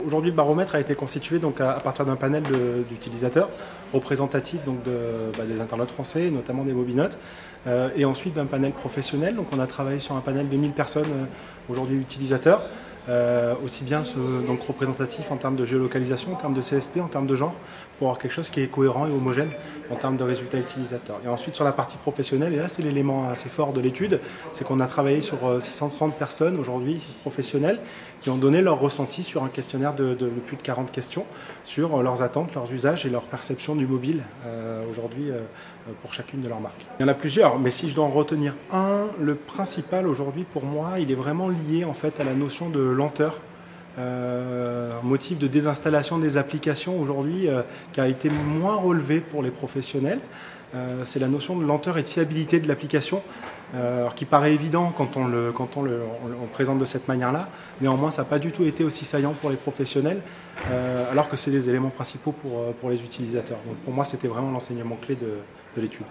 Aujourd'hui, le baromètre a été constitué donc, à partir d'un panel d'utilisateurs représentatifs donc, des internautes français, notamment des mobinotes, et ensuite d'un panel professionnel. Donc, on a travaillé sur un panel de 1000 personnes aujourd'hui utilisateurs, aussi bien donc, représentatifs en termes de géolocalisation, en termes de CSP, en termes de genre, pour avoir quelque chose qui est cohérent et homogène en termes de résultats utilisateurs. Et ensuite sur la partie professionnelle, et là c'est l'élément assez fort de l'étude, c'est qu'on a travaillé sur 630 personnes aujourd'hui professionnelles qui ont donné leur ressenti sur un questionnaire de plus de 40 questions sur leurs attentes, leurs usages et leur perception du mobile aujourd'hui pour chacune de leurs marques. Il y en a plusieurs, mais si je dois en retenir un, le principal aujourd'hui pour moi, il est vraiment lié en fait à la notion de lenteur. Motif de désinstallation des applications aujourd'hui qui a été moins relevé pour les professionnels. C'est la notion de lenteur et de fiabilité de l'application, qui paraît évident quand on le présente de cette manière-là. Néanmoins, ça n'a pas du tout été aussi saillant pour les professionnels, alors que c'est les éléments principaux pour les utilisateurs. Donc pour moi, c'était vraiment l'enseignement clé de l'étude.